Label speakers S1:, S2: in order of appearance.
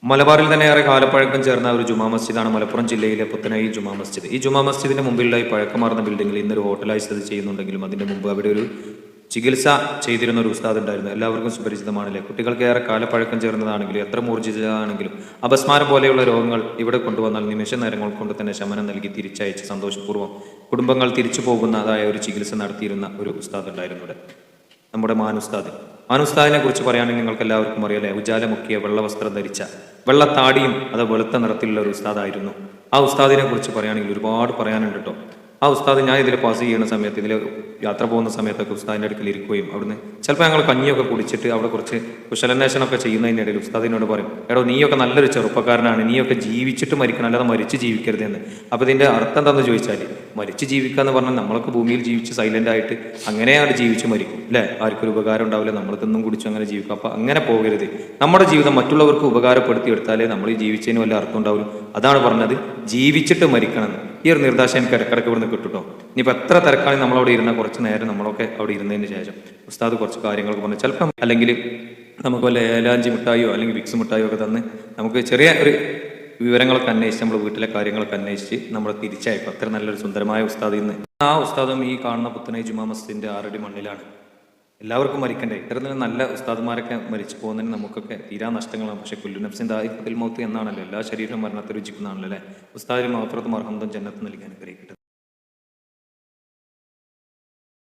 S1: മലബാറിൽ തന്നെ ഏറെ കാലപ്പഴക്കം ചേർന്ന ഒരു ജുമാ മസ്ജിദാണ് മലപ്പുറം ജില്ലയിലെ പുത്തനൈ ജുമാ മസ്ജിദ്. ഈ ജുമാ മസ്ജിദിന്റെ മുമ്പിലായി പഴക്കമാർന്ന ബിൽഡിംഗിൽ ഇന്നൊരു ഹോട്ടലായി സ്ഥിതി ചെയ്യുന്നുണ്ടെങ്കിലും അതിന്റെ മുമ്പ് അവിടെ ഒരു ചികിത്സ ചെയ്തിരുന്ന ഒരു ഉസ്താദ് ഉണ്ടായിരുന്നു. എല്ലാവർക്കും സുപരിചിതമാണല്ലേ. കുട്ടികൾക്ക് ഏറെ കാലപ്പഴക്കം ചേർന്നതാണെങ്കിലും എത്ര മൂർജിതമാണെങ്കിലും അപസ്മാരം പോലെയുള്ള രോഗങ്ങൾ ഇവിടെ കൊണ്ടുവന്നാൽ നിമിഷ നേരങ്ങൾ കൊണ്ട് തന്നെ ശമനം നൽകി തിരിച്ചയച്ച് സന്തോഷപൂർവ്വം കുടുംബങ്ങൾ തിരിച്ചു പോകുന്നതായ ഒരു ചികിത്സ നടത്തിയിരുന്ന ഒരു ഉസ്താദ് ഉണ്ടായിരുന്നു ഇവിടെ, നമ്മുടെ മാനുസ്താദ്. മാനുസ്താദിനെ കുറിച്ച് പറയുകയാണെങ്കിൽ നിങ്ങൾക്ക് എല്ലാവർക്കും അറിയാലേ, ഉജാല മുക്കിയ വെള്ള വസ്ത്രം ധരിച്ച വെള്ളത്താടിയും അത് വെളുത്ത നിറത്തിലുള്ള ഒരു ഉസ്താദായിരുന്നു. ആ ഉസ്താദിനെ കുറിച്ച് പറയുകയാണെങ്കിൽ ഒരുപാട് പറയാനുണ്ട് കേട്ടോ. ആ ഉസ്താദ് ഞാൻ ഇതിൽ പാസ് ചെയ്യുന്ന സമയത്ത്, ഇതിൽ യാത്ര പോകുന്ന സമയത്തൊക്കെ ഉസ്താദിൻ്റെ അടുക്കൽ ഇരിക്കുകയും അവിടുന്ന് ചിലപ്പോൾ ഞങ്ങൾ കഞ്ഞിയൊക്കെ കുടിച്ചിട്ട് അവിടെ കുറച്ച് കുശലാന്വേഷണമൊക്കെ ചെയ്യുന്നതിനിടയിൽ ഉസ്താദിനോട് പറയും, എടോ നീയൊക്കെ നല്ലൊരു ചെറുപ്പക്കാരനാണ്, നീയൊക്കെ ജീവിച്ചിട്ട് മരിക്കണം, അല്ലാതെ മരിച്ച് ജീവിക്കരുത് എന്ന്. അപ്പോൾ ഇതിൻ്റെ അർത്ഥം എന്താണെന്ന് ചോദിച്ചാൽ, മരിച്ച് ജീവിക്കുക എന്ന് പറഞ്ഞാൽ നമ്മളൊക്കെ ഭൂമിയിൽ ജീവിച്ച് സൈലൻ്റ് ആയിട്ട് അങ്ങനെയാണ് ജീവിച്ച് മരിക്കും അല്ലേ, ആർക്കൊരു ഉപകാരം ഉണ്ടാവില്ല, നമ്മൾ തിന്നും കുടിച്ചു അങ്ങനെ ജീവിക്കും. അപ്പോൾ അങ്ങനെ പോകരുത്, നമ്മുടെ ജീവിതം മറ്റുള്ളവർക്ക് ഉപകാരപ്പെടുത്തി എടുത്താലേ നമ്മൾ ഈ ജീവിച്ചതിന് വല്ല അർത്ഥം ഉണ്ടാവില്ല. അതാണ് പറഞ്ഞത്, ജീവിച്ചിട്ട് മരിക്കണം. ഈ ഒരു നിർദ്ദേശം എനിക്ക് ഇടക്കിടക്ക് ഇവിടുന്ന് കിട്ടുട്ടോ. ഇനിയിപ്പോൾ എത്ര തിരക്കാണെങ്കിൽ നമ്മളവിടെ ഇരുന്നാൽ കുറച്ച് നേരം നമ്മളൊക്കെ അവിടെ ഇരുന്നതിന് ശേഷം ഉസ്താദ് കുറച്ച് കാര്യങ്ങളൊക്കെ പറഞ്ഞു, ചിലപ്പം അല്ലെങ്കിൽ നമുക്ക് വല്ല ഏലാഞ്ചി മിഠായിയോ അല്ലെങ്കിൽ വിക്സ് മിഠായിയോ ഒക്കെ തന്ന് നമുക്ക് ചെറിയ ഒരു വിവരങ്ങളൊക്കെ അന്വേഷിച്ച് നമ്മുടെ വീട്ടിലെ കാര്യങ്ങളൊക്കെ അന്വേഷിച്ച് നമ്മൾ തിരിച്ചയക്കും. അത്ര നല്ലൊരു സുന്ദരമായ ഉസ്താദിൽ നിന്ന്. ആ ഉസ്താദും ഈ കാണുന്ന പുത്തനൈ ജുമാ മസ്ജിദിന്റെ 6 അടി മണ്ണിലാണ്. എല്ലാവർക്കും മരിക്കണ്ടേ, ഇത്തരത്തിൽ നല്ല ഉസ്താദുമാരൊക്കെ മരിച്ചു പോകുന്നതിന് നമുക്കൊക്കെ തീരാ നഷ്ടങ്ങളാണ്. പക്ഷേ കുല്ലു നഫ്സിൻ ദാഇഖത്തുൽ മൗത്ത് എന്നാണല്ലോ, എല്ലാ ശരീരം മരണത്തെ രുചിക്കുന്നതാണല്ലോ അല്ലേ. ഉസ്താദിന് മഗ്ഫിറത്തും മർഹമത്തും ജന്നത്തും നൽകി അനുഗ്രഹിക്കട്ടെ.